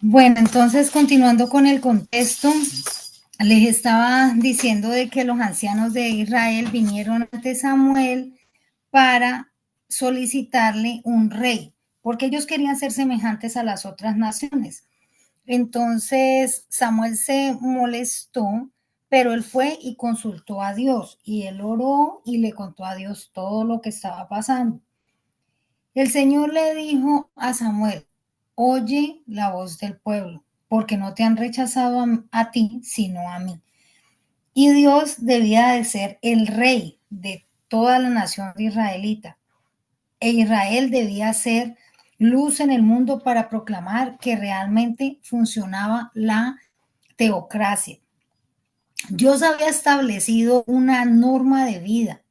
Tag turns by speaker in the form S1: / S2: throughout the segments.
S1: Bueno, entonces continuando con el contexto, les estaba diciendo de que los ancianos de Israel vinieron ante Samuel para solicitarle un rey, porque ellos querían ser semejantes a las otras naciones. Entonces Samuel se molestó, pero él fue y consultó a Dios y él oró y le contó a Dios todo lo que estaba pasando. El Señor le dijo a Samuel, oye la voz del pueblo, porque no te han rechazado a ti, sino a mí. Y Dios debía de ser el rey de toda la nación israelita. E Israel debía ser luz en el mundo para proclamar que realmente funcionaba la teocracia. Dios había establecido una norma de vida,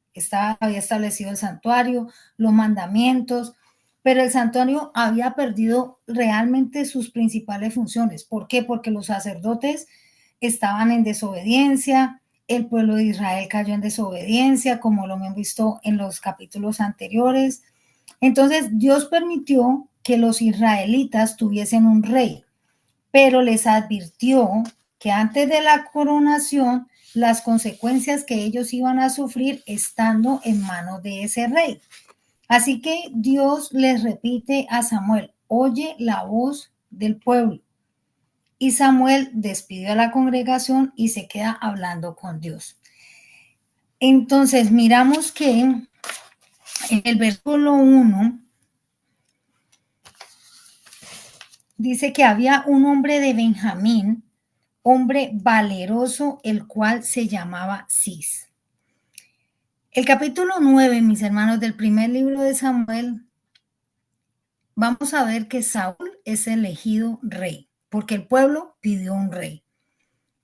S1: había establecido el santuario, los mandamientos, pero el santuario había perdido realmente sus principales funciones. ¿Por qué? Porque los sacerdotes estaban en desobediencia, el pueblo de Israel cayó en desobediencia, como lo hemos visto en los capítulos anteriores. Entonces Dios permitió que los israelitas tuviesen un rey, pero les advirtió que antes de la coronación, las consecuencias que ellos iban a sufrir estando en manos de ese rey. Así que Dios les repite a Samuel, oye la voz del pueblo. Y Samuel despidió a la congregación y se queda hablando con Dios. Entonces miramos que en el versículo 1 dice que había un hombre de Benjamín, hombre valeroso, el cual se llamaba Cis. El capítulo 9, mis hermanos, del primer libro de Samuel, vamos a ver que Saúl es elegido rey, porque el pueblo pidió un rey,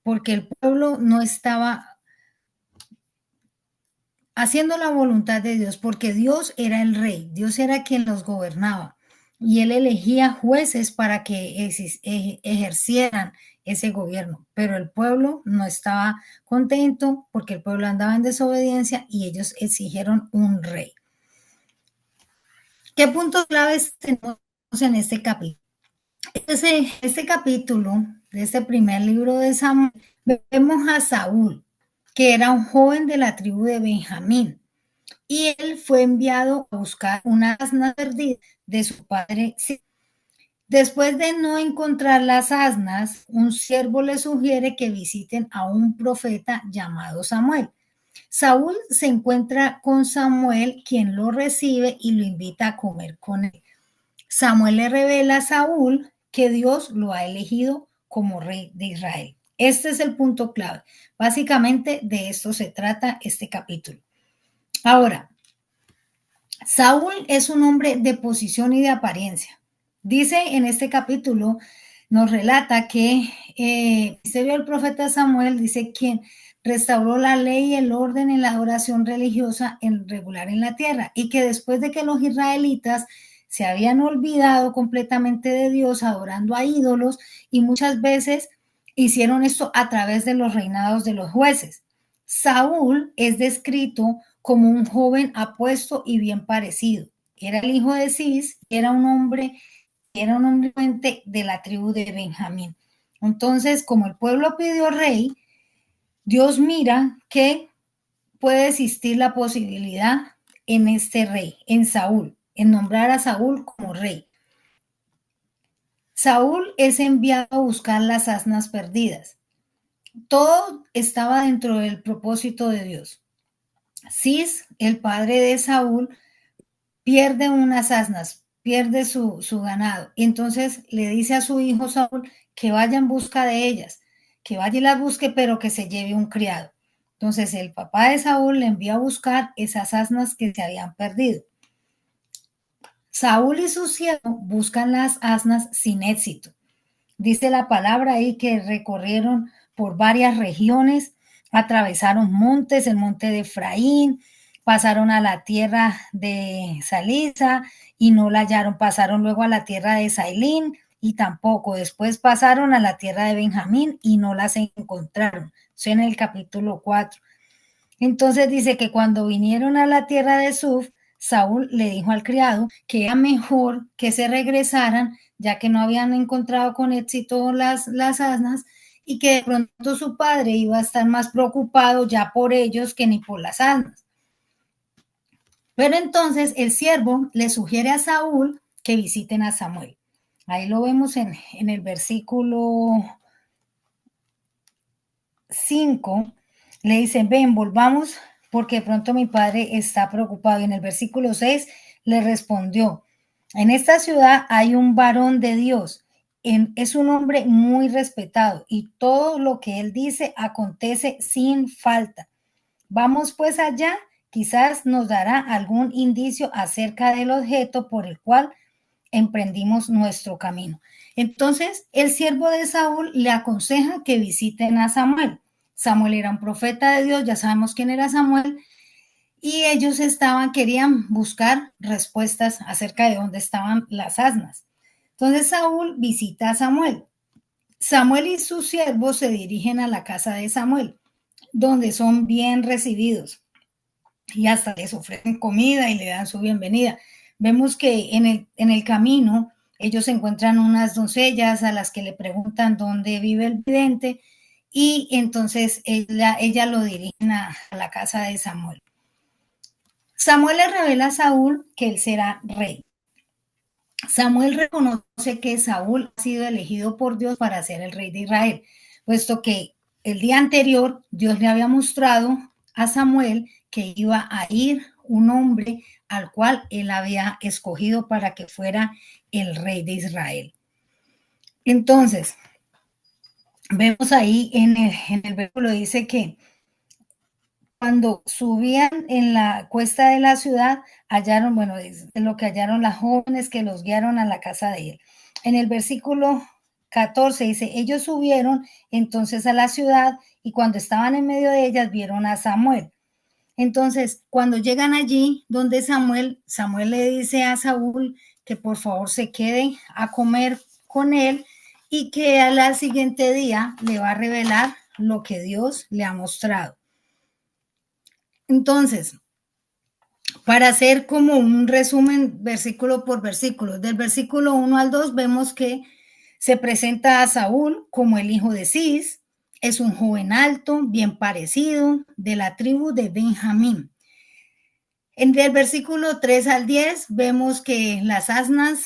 S1: porque el pueblo no estaba haciendo la voluntad de Dios, porque Dios era el rey, Dios era quien los gobernaba y él elegía jueces para que ejercieran ese gobierno, pero el pueblo no estaba contento porque el pueblo andaba en desobediencia y ellos exigieron un rey. ¿Qué puntos claves tenemos en este capítulo? Este capítulo de este primer libro de Samuel, vemos a Saúl, que era un joven de la tribu de Benjamín, y él fue enviado a buscar una asna perdida de su padre. Después de no encontrar las asnas, un siervo le sugiere que visiten a un profeta llamado Samuel. Saúl se encuentra con Samuel, quien lo recibe y lo invita a comer con él. Samuel le revela a Saúl que Dios lo ha elegido como rey de Israel. Este es el punto clave. Básicamente de esto se trata este capítulo. Ahora, Saúl es un hombre de posición y de apariencia. Dice en este capítulo, nos relata que el ministerio del profeta Samuel dice quien restauró la ley y el orden en la adoración religiosa regular en la tierra, y que después de que los israelitas se habían olvidado completamente de Dios adorando a ídolos, y muchas veces hicieron esto a través de los reinados de los jueces. Saúl es descrito como un joven apuesto y bien parecido. Era el hijo de Cis, era un hombre de la tribu de Benjamín. Entonces, como el pueblo pidió rey, Dios mira que puede existir la posibilidad en este rey, en Saúl, en nombrar a Saúl como rey. Saúl es enviado a buscar las asnas perdidas. Todo estaba dentro del propósito de Dios. Cis, el padre de Saúl, pierde unas asnas, pierde su ganado. Y entonces le dice a su hijo Saúl que vaya en busca de ellas, que vaya y las busque, pero que se lleve un criado. Entonces el papá de Saúl le envía a buscar esas asnas que se habían perdido. Saúl y su siervo buscan las asnas sin éxito. Dice la palabra ahí que recorrieron por varias regiones, atravesaron montes, el monte de Efraín, pasaron a la tierra de Salisa y no la hallaron, pasaron luego a la tierra de Sailín y tampoco, después pasaron a la tierra de Benjamín y no las encontraron. Eso en el capítulo 4. Entonces dice que cuando vinieron a la tierra de Suf, Saúl le dijo al criado que era mejor que se regresaran ya que no habían encontrado con éxito las asnas, y que de pronto su padre iba a estar más preocupado ya por ellos que ni por las asnas. Pero entonces el siervo le sugiere a Saúl que visiten a Samuel. Ahí lo vemos en el versículo 5, le dice, ven, volvamos, porque de pronto mi padre está preocupado. Y en el versículo 6 le respondió, en esta ciudad hay un varón de Dios, es un hombre muy respetado y todo lo que él dice acontece sin falta. Vamos pues allá, quizás nos dará algún indicio acerca del objeto por el cual emprendimos nuestro camino. Entonces, el siervo de Saúl le aconseja que visiten a Samuel. Samuel era un profeta de Dios, ya sabemos quién era Samuel, y ellos querían buscar respuestas acerca de dónde estaban las asnas. Entonces Saúl visita a Samuel. Samuel y sus siervos se dirigen a la casa de Samuel, donde son bien recibidos y hasta les ofrecen comida y le dan su bienvenida. Vemos que en el camino ellos encuentran unas doncellas a las que le preguntan dónde vive el vidente, y entonces ella lo dirigen a la casa de Samuel. Samuel le revela a Saúl que él será rey. Samuel reconoce que Saúl ha sido elegido por Dios para ser el rey de Israel, puesto que el día anterior Dios le había mostrado a Samuel que iba a ir un hombre al cual él había escogido para que fuera el rey de Israel. Entonces, vemos ahí en el versículo dice que cuando subían en la cuesta de la ciudad, hallaron, bueno, es lo que hallaron las jóvenes que los guiaron a la casa de él. En el versículo 14 dice, ellos subieron entonces a la ciudad y cuando estaban en medio de ellas vieron a Samuel. Entonces, cuando llegan allí donde Samuel le dice a Saúl que por favor se quede a comer con él y que al siguiente día le va a revelar lo que Dios le ha mostrado. Entonces, para hacer como un resumen versículo por versículo, del versículo 1 al 2 vemos que se presenta a Saúl como el hijo de Cis, es un joven alto, bien parecido, de la tribu de Benjamín. En el versículo 3 al 10 vemos que las asnas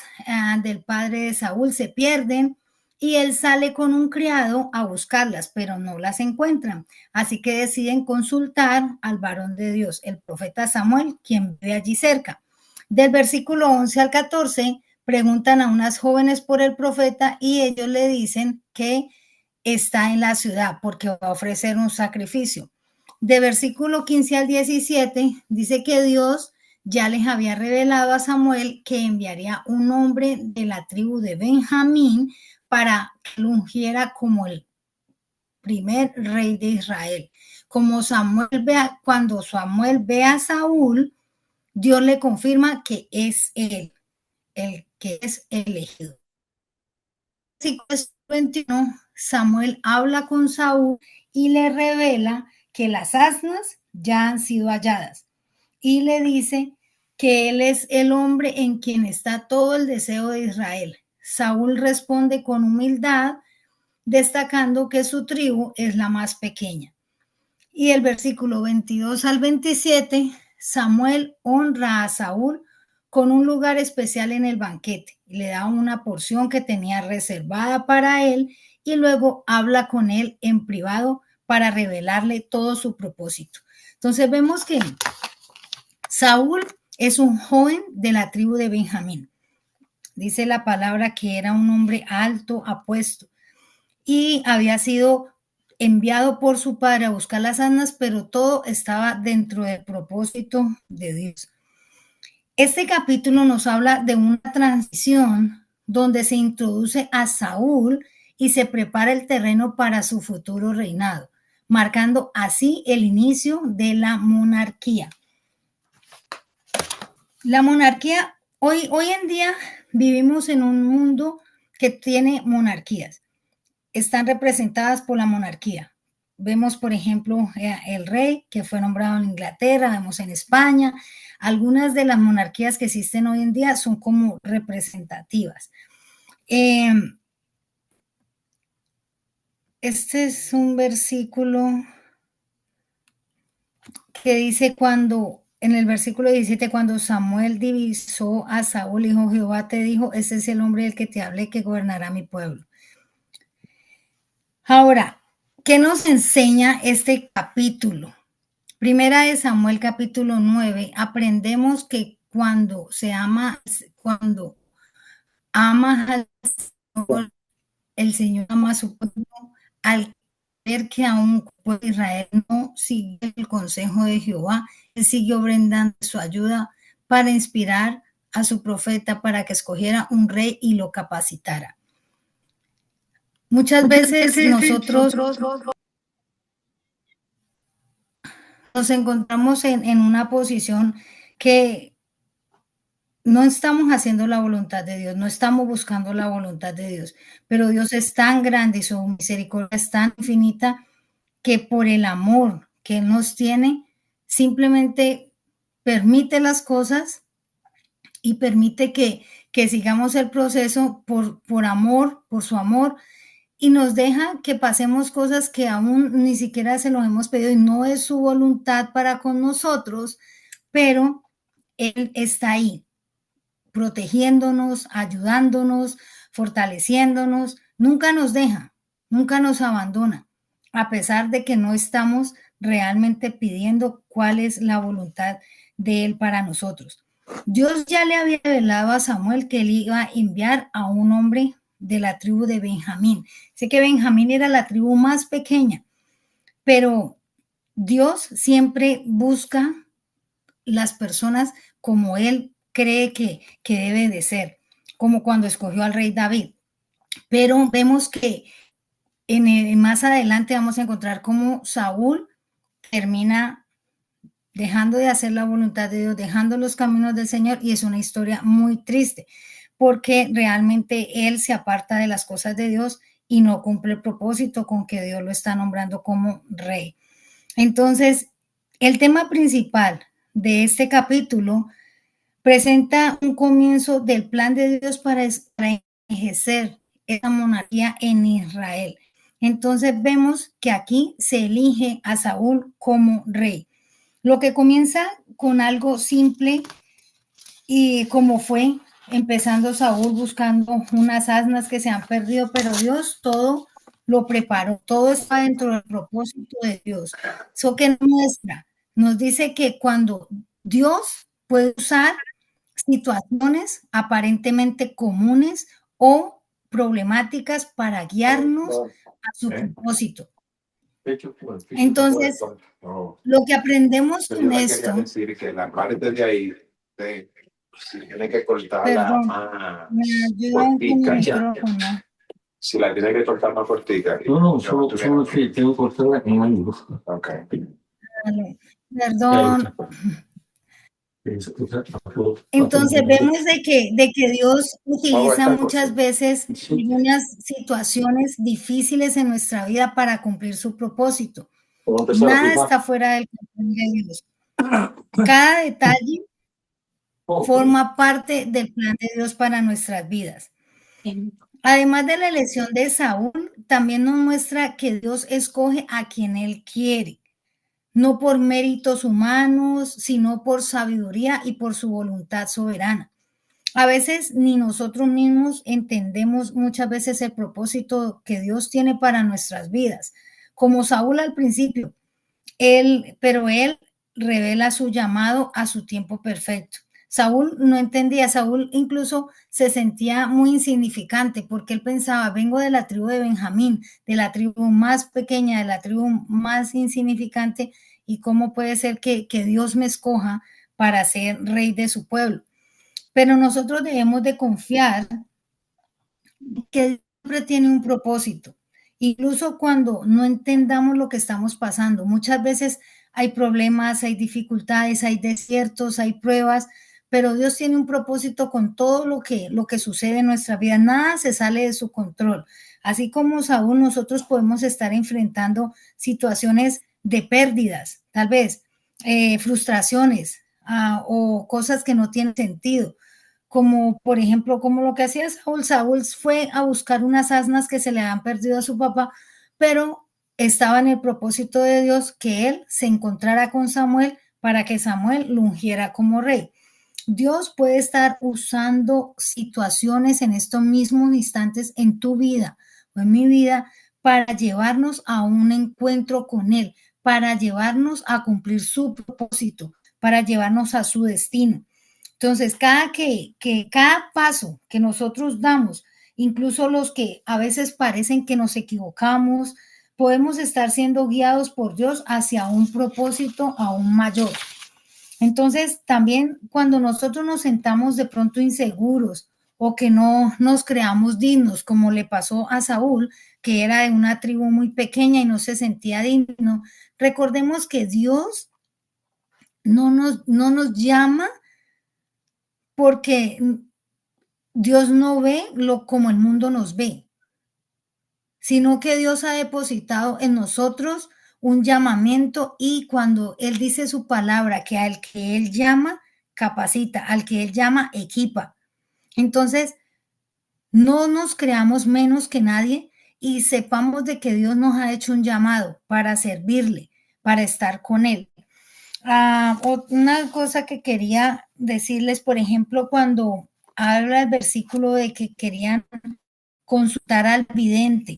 S1: del padre de Saúl se pierden y él sale con un criado a buscarlas, pero no las encuentran. Así que deciden consultar al varón de Dios, el profeta Samuel, quien vive allí cerca. Del versículo 11 al 14 preguntan a unas jóvenes por el profeta y ellos le dicen que está en la ciudad porque va a ofrecer un sacrificio. De versículo 15 al 17 dice que Dios ya les había revelado a Samuel que enviaría un hombre de la tribu de Benjamín para que lo ungiera como el primer rey de Israel. Cuando Samuel ve a Saúl, Dios le confirma que es él, el que es elegido. Versículo 21, Samuel habla con Saúl y le revela que las asnas ya han sido halladas y le dice que él es el hombre en quien está todo el deseo de Israel. Saúl responde con humildad, destacando que su tribu es la más pequeña. Y el versículo 22 al 27, Samuel honra a Saúl con un lugar especial en el banquete. Le da una porción que tenía reservada para él y luego habla con él en privado para revelarle todo su propósito. Entonces vemos que Saúl es un joven de la tribu de Benjamín. Dice la palabra que era un hombre alto, apuesto, y había sido enviado por su padre a buscar las asnas, pero todo estaba dentro del propósito de Dios. Este capítulo nos habla de una transición donde se introduce a Saúl y se prepara el terreno para su futuro reinado, marcando así el inicio de la monarquía. La monarquía, hoy en día vivimos en un mundo que tiene monarquías. Están representadas por la monarquía. Vemos, por ejemplo, el rey que fue nombrado en Inglaterra, vemos en España. Algunas de las monarquías que existen hoy en día son como representativas. Este es un versículo que dice en el versículo 17, cuando Samuel divisó a Saúl, dijo, Jehová te dijo, ese es el hombre del que te hablé que gobernará mi pueblo. Ahora, ¿qué nos enseña este capítulo? Primera de Samuel capítulo 9, aprendemos que cuando amas al Señor, el Señor ama a su pueblo, al ver que aún el pueblo de Israel no sigue el consejo de Jehová, él siguió brindando su ayuda para inspirar a su profeta para que escogiera un rey y lo capacitara. Muchas veces nosotros nos encontramos en una posición que no estamos haciendo la voluntad de Dios, no estamos buscando la voluntad de Dios, pero Dios es tan grande y su misericordia es tan infinita que por el amor que Él nos tiene, simplemente permite las cosas y permite que sigamos el proceso por amor, por su amor, y nos deja que pasemos cosas que aún ni siquiera se los hemos pedido y no es su voluntad para con nosotros, pero Él está ahí, protegiéndonos, ayudándonos, fortaleciéndonos, nunca nos deja, nunca nos abandona, a pesar de que no estamos realmente pidiendo cuál es la voluntad de Él para nosotros. Dios ya le había revelado a Samuel que Él iba a enviar a un hombre de la tribu de Benjamín. Sé que Benjamín era la tribu más pequeña, pero Dios siempre busca las personas como Él cree que debe de ser, como cuando escogió al rey David. Pero vemos que más adelante vamos a encontrar cómo Saúl termina dejando de hacer la voluntad de Dios, dejando los caminos del Señor, y es una historia muy triste, porque realmente él se aparta de las cosas de Dios y no cumple el propósito con que Dios lo está nombrando como rey. Entonces, el tema principal de este capítulo presenta un comienzo del plan de Dios para ejercer esa monarquía en Israel. Entonces vemos que aquí se elige a Saúl como rey. Lo que comienza con algo simple y como fue empezando Saúl buscando unas asnas que se han perdido, pero Dios todo lo preparó, todo está dentro del propósito de Dios. Eso que nos dice que cuando Dios puede usar situaciones aparentemente comunes o problemáticas para guiarnos a su propósito. Entonces, lo que aprendemos con esto,
S2: decir que la parte de ahí tiene que cortarla
S1: perdón,
S2: más
S1: me ayudan con el
S2: cortica.
S1: micrófono.
S2: Si la tiene que cortar más cortica.
S3: No, solo que tengo cortada con algo.
S2: Ok.
S1: Vale, perdón. Entonces vemos de que Dios utiliza muchas veces algunas situaciones difíciles en nuestra vida para cumplir su propósito. Nada está fuera del control de Dios. Cada detalle forma parte del plan de Dios para nuestras vidas. Además de la elección de Saúl, también nos muestra que Dios escoge a quien Él quiere, no por méritos humanos, sino por sabiduría y por su voluntad soberana. A veces ni nosotros mismos entendemos muchas veces el propósito que Dios tiene para nuestras vidas. Como Saúl al principio, pero él revela su llamado a su tiempo perfecto. Saúl no entendía, Saúl incluso se sentía muy insignificante porque él pensaba, vengo de la tribu de Benjamín, de la tribu más pequeña, de la tribu más insignificante, y cómo puede ser que Dios me escoja para ser rey de su pueblo. Pero nosotros debemos de confiar que siempre tiene un propósito, incluso cuando no entendamos lo que estamos pasando. Muchas veces hay problemas, hay dificultades, hay desiertos, hay pruebas, pero Dios tiene un propósito con todo lo que sucede en nuestra vida. Nada se sale de su control. Así como Saúl, nosotros podemos estar enfrentando situaciones de pérdidas, tal vez frustraciones o cosas que no tienen sentido. como por ejemplo, como lo que hacía Saúl. Saúl fue a buscar unas asnas que se le habían perdido a su papá, pero estaba en el propósito de Dios que él se encontrara con Samuel para que Samuel lo ungiera como rey. Dios puede estar usando situaciones en estos mismos instantes en tu vida o en mi vida para llevarnos a un encuentro con Él, para llevarnos a cumplir su propósito, para llevarnos a su destino. Entonces, cada paso que nosotros damos, incluso los que a veces parecen que nos equivocamos, podemos estar siendo guiados por Dios hacia un propósito aún mayor. Entonces, también cuando nosotros nos sentamos de pronto inseguros o que no nos creamos dignos, como le pasó a Saúl, que era de una tribu muy pequeña y no se sentía digno, recordemos que Dios no nos llama porque Dios no ve como el mundo nos ve, sino que Dios ha depositado en nosotros un llamamiento y cuando Él dice su palabra, que al que Él llama, capacita, al que Él llama, equipa. Entonces, no nos creamos menos que nadie y sepamos de que Dios nos ha hecho un llamado para servirle, para estar con Él. Una cosa que quería decirles, por ejemplo, cuando habla el versículo de que querían consultar al vidente,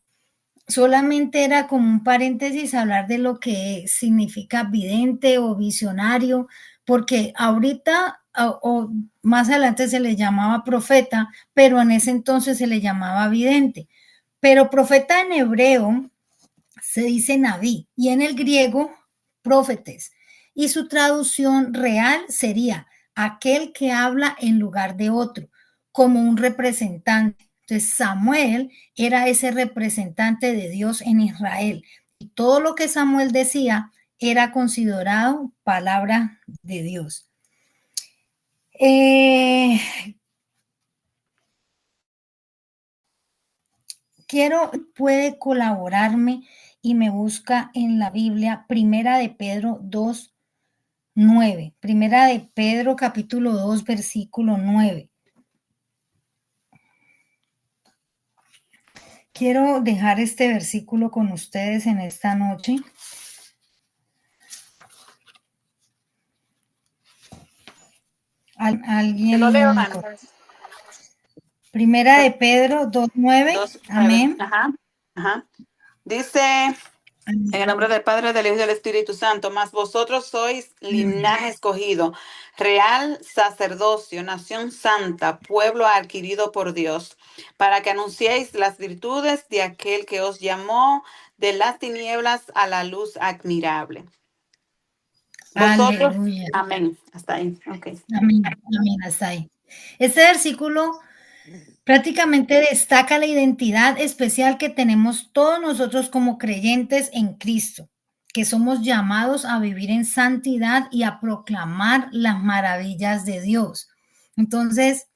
S1: solamente era como un paréntesis hablar de lo que significa vidente o visionario, porque ahorita o más adelante se le llamaba profeta, pero en ese entonces se le llamaba vidente. Pero profeta en hebreo se dice naví y en el griego profetes. Y su traducción real sería aquel que habla en lugar de otro, como un representante. Entonces Samuel era ese representante de Dios en Israel. Y todo lo que Samuel decía era considerado palabra de Dios. Puede colaborarme y me busca en la Biblia, Primera de Pedro 2:9. Primera de Pedro capítulo 2, versículo 9. Quiero dejar este versículo con ustedes en esta noche. ¿Alguien?
S4: Lo leo,
S1: Primera de Pedro 2:9. Amén.
S4: Ajá. Dice, en el nombre del Padre, del Hijo y del Espíritu Santo, mas vosotros sois linaje escogido, real sacerdocio, nación santa, pueblo adquirido por Dios, para que anunciéis las virtudes de aquel que os llamó de las tinieblas a la luz admirable. Vosotros,
S1: aleluya.
S4: Amén. Hasta ahí. Okay.
S1: Amén, hasta ahí. Este versículo prácticamente destaca la identidad especial que tenemos todos nosotros como creyentes en Cristo, que somos llamados a vivir en santidad y a proclamar las maravillas de Dios. Entonces,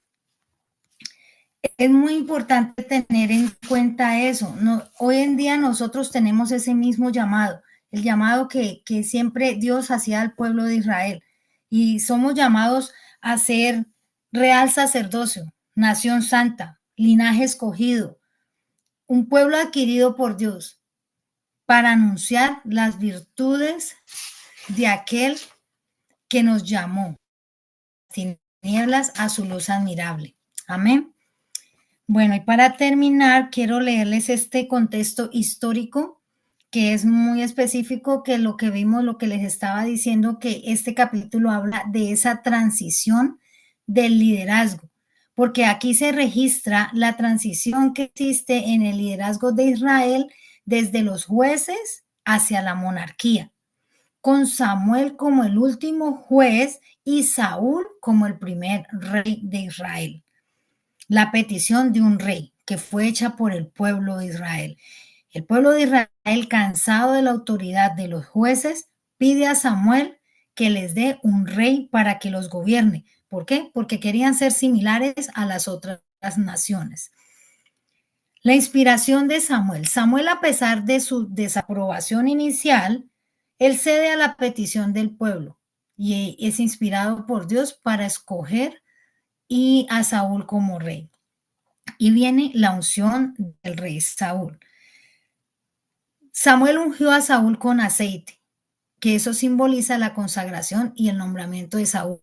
S1: es muy importante tener en cuenta eso. Hoy en día nosotros tenemos ese mismo llamado, el llamado que siempre Dios hacía al pueblo de Israel. Y somos llamados a ser real sacerdocio, nación santa, linaje escogido, un pueblo adquirido por Dios para anunciar las virtudes de aquel que nos llamó sin tinieblas a su luz admirable. Amén. Bueno, y para terminar, quiero leerles este contexto histórico que es muy específico, que lo que vimos, lo que les estaba diciendo, que este capítulo habla de esa transición del liderazgo, porque aquí se registra la transición que existe en el liderazgo de Israel desde los jueces hacia la monarquía, con Samuel como el último juez y Saúl como el primer rey de Israel. La petición de un rey que fue hecha por el pueblo de Israel. El pueblo de Israel, cansado de la autoridad de los jueces, pide a Samuel que les dé un rey para que los gobierne. ¿Por qué? Porque querían ser similares a las otras naciones. La inspiración de Samuel. Samuel, a pesar de su desaprobación inicial, él cede a la petición del pueblo y es inspirado por Dios para escoger y a Saúl como rey. Y viene la unción del rey Saúl. Samuel ungió a Saúl con aceite, que eso simboliza la consagración y el nombramiento de Saúl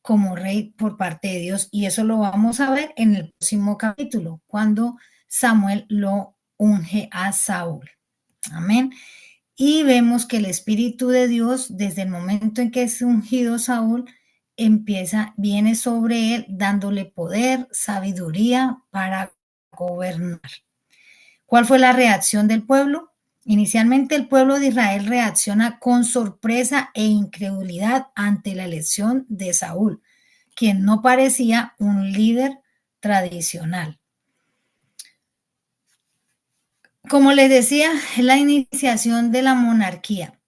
S1: como rey por parte de Dios. Y eso lo vamos a ver en el próximo capítulo, cuando Samuel lo unge a Saúl. Amén. Y vemos que el Espíritu de Dios, desde el momento en que es ungido Saúl, viene sobre él dándole poder, sabiduría para gobernar. ¿Cuál fue la reacción del pueblo? Inicialmente el pueblo de Israel reacciona con sorpresa e incredulidad ante la elección de Saúl, quien no parecía un líder tradicional. Como les decía, es la iniciación de la monarquía.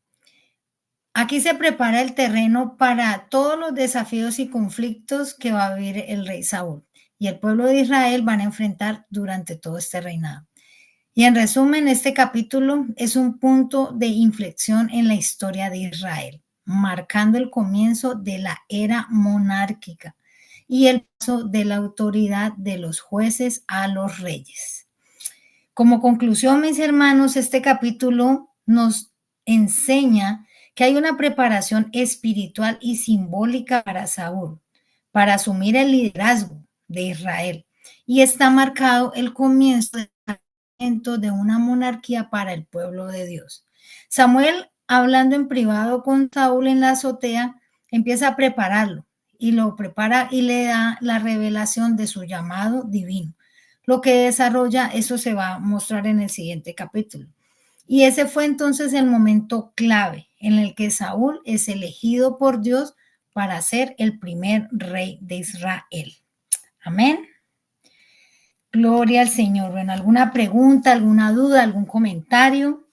S1: Aquí se prepara el terreno para todos los desafíos y conflictos que va a vivir el rey Saúl y el pueblo de Israel van a enfrentar durante todo este reinado. Y en resumen, este capítulo es un punto de inflexión en la historia de Israel, marcando el comienzo de la era monárquica y el paso de la autoridad de los jueces a los reyes. Como conclusión, mis hermanos, este capítulo nos enseña que hay una preparación espiritual y simbólica para Saúl, para asumir el liderazgo de Israel. Y está marcado el comienzo de una monarquía para el pueblo de Dios. Samuel, hablando en privado con Saúl en la azotea, empieza a prepararlo y lo prepara y le da la revelación de su llamado divino. Lo que desarrolla, eso se va a mostrar en el siguiente capítulo. Y ese fue entonces el momento clave en el que Saúl es elegido por Dios para ser el primer rey de Israel. Amén. Gloria al Señor. Bueno, ¿alguna pregunta, alguna duda, algún comentario?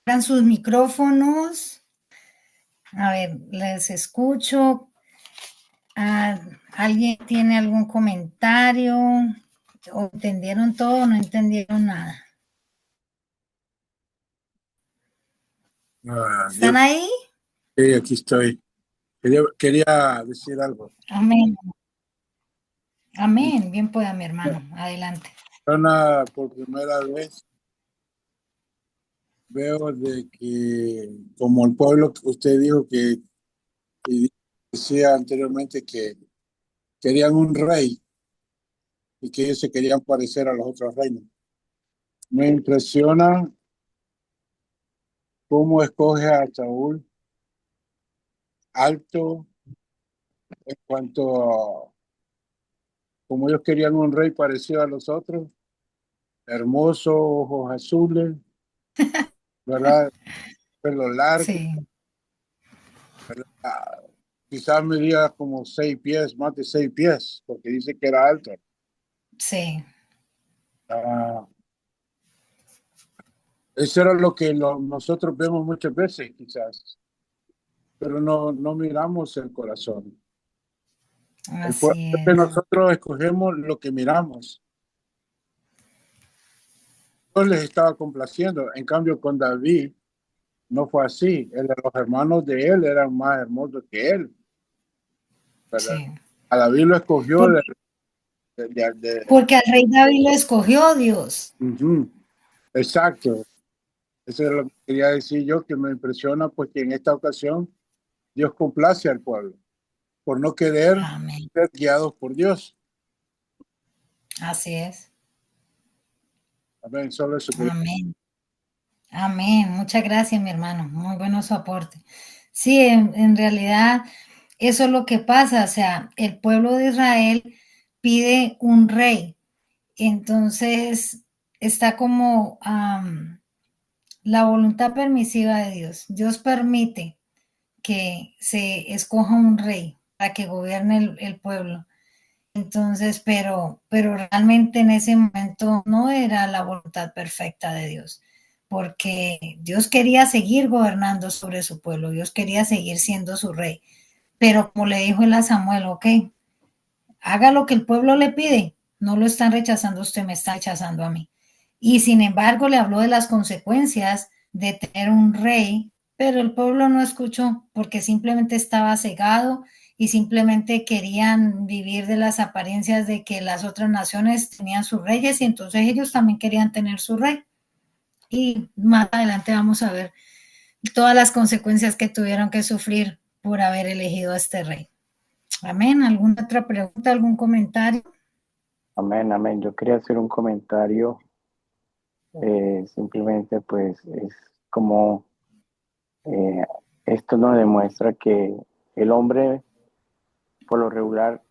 S1: Abran sus micrófonos. A ver, les escucho. ¿Alguien tiene algún comentario? ¿O entendieron todo o no entendieron nada? ¿Están ahí?
S5: Sí, aquí estoy. Quería decir algo.
S1: Amén. Amén. Bien pueda, mi hermano. Adelante.
S5: Por primera vez veo de que, como el pueblo que usted dijo que decía anteriormente que querían un rey y que ellos se querían parecer a los otros reinos. Me impresiona cómo escoge a Saúl alto en cuanto a como ellos querían un rey parecido a los otros, hermoso, ojos azules, ¿verdad? Pelo largo.
S1: Sí.
S5: Quizás medía como 6 pies, más de 6 pies, porque dice que era alto.
S1: Sí.
S5: Eso era lo que nosotros vemos muchas veces, quizás, pero no miramos el corazón.
S1: Así es.
S5: Nosotros escogemos lo que miramos. Dios les estaba complaciendo. En cambio, con David no fue así. Los hermanos de él eran más hermosos que él.
S1: Sí.
S5: A David lo escogió
S1: porque al rey David lo escogió Dios.
S5: Exacto. Eso es lo que quería decir yo, que me impresiona, pues que en esta ocasión Dios complace al pueblo por no querer ser guiados por Dios.
S1: Así es.
S5: Amén. Solo eso.
S1: Amén. Amén. Muchas gracias, mi hermano. Muy bueno su aporte. Sí, en realidad eso es lo que pasa. O sea, el pueblo de Israel pide un rey. Entonces está como la voluntad permisiva de Dios. Dios permite que se escoja un rey para que gobierne el pueblo. Entonces, pero realmente en ese momento no era la voluntad perfecta de Dios, porque Dios quería seguir gobernando sobre su pueblo, Dios quería seguir siendo su rey, pero como le dijo él a Samuel, ok, haga lo que el pueblo le pide, no lo están rechazando, usted me está rechazando a mí. Y sin embargo le habló de las consecuencias de tener un rey pero el pueblo no escuchó porque simplemente estaba cegado y simplemente querían vivir de las apariencias de que las otras naciones tenían sus reyes y entonces ellos también querían tener su rey. Y más adelante vamos a ver todas las consecuencias que tuvieron que sufrir por haber elegido a este rey. Amén. ¿Alguna otra pregunta, algún comentario?
S6: Amén, amén. Yo quería hacer un comentario, simplemente pues es como eh, esto nos demuestra que el hombre por lo regular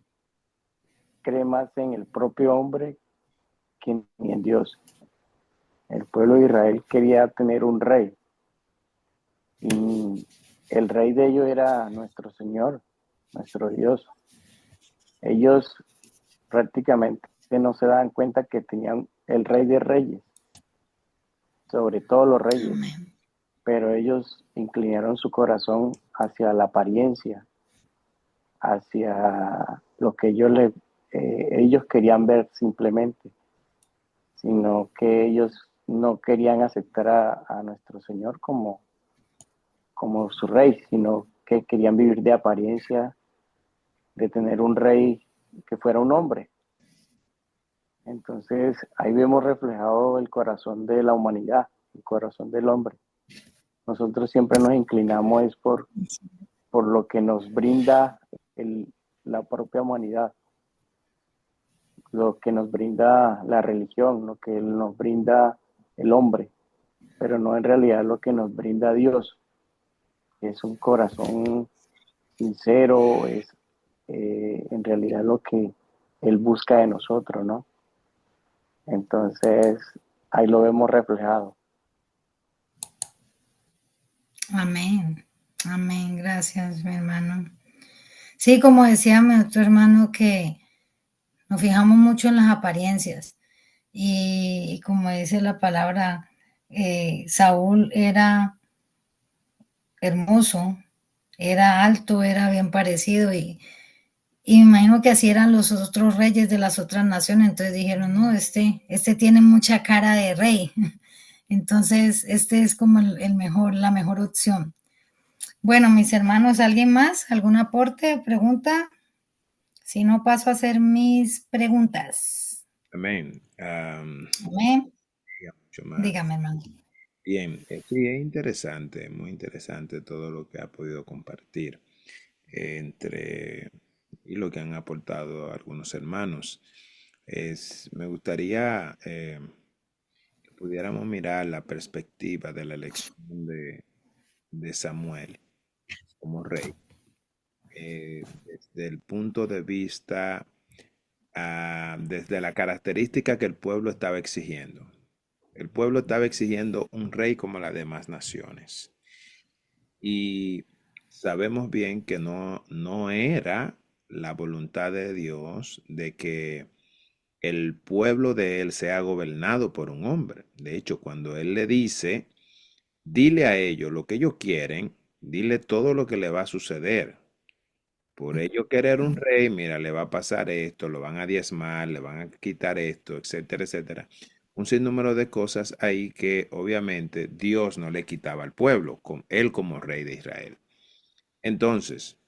S6: cree más en el propio hombre que en Dios. El pueblo de Israel quería tener un rey y el rey de ellos era nuestro Señor, nuestro Dios. Ellos prácticamente no se daban cuenta que tenían el rey de reyes, sobre todos los reyes,
S1: Amén.
S6: pero ellos inclinaron su corazón hacia la apariencia, hacia lo que ellos querían ver simplemente, sino que ellos no querían aceptar a nuestro Señor como su rey, sino que querían vivir de apariencia, de tener un rey que fuera un hombre. Entonces ahí vemos reflejado el corazón de la humanidad, el corazón del hombre. Nosotros siempre nos inclinamos es por lo que nos brinda la propia humanidad, lo que nos brinda la religión, lo que nos brinda el hombre, pero no en realidad lo que nos brinda Dios. Es un corazón sincero, es en realidad lo que Él busca de nosotros, ¿no? Entonces, ahí lo vemos reflejado.
S1: Amén. Amén. Gracias, mi hermano. Sí, como decía mi otro hermano, que nos fijamos mucho en las apariencias. Y como dice la palabra, Saúl era hermoso, era alto, era bien parecido y me imagino que así eran los otros reyes de las otras naciones. Entonces dijeron, no, este tiene mucha cara de rey. Entonces, este es como el mejor, la mejor opción. Bueno, mis hermanos, ¿alguien más? ¿Algún aporte o pregunta? Si no, paso a hacer mis preguntas.
S7: Amén.
S1: Amén.
S7: Mucho más.
S1: Dígame, hermano.
S7: Bien, sí, es interesante, muy interesante todo lo que ha podido compartir y lo que han aportado algunos hermanos. Me gustaría que pudiéramos mirar la perspectiva de la elección de Samuel como rey, desde el punto de vista, desde la característica que el pueblo estaba exigiendo. El pueblo estaba exigiendo un rey como las demás naciones. Y sabemos bien que no era la voluntad de Dios de que el pueblo de él sea gobernado por un hombre. De hecho, cuando él le dice, dile a ellos lo que ellos quieren, dile todo lo que le va a suceder. Por ello querer un rey, mira, le va a pasar esto, lo van a diezmar, le van a quitar esto, etcétera, etcétera. Un sinnúmero de cosas ahí que obviamente Dios no le quitaba al pueblo, con él como rey de Israel. Entonces,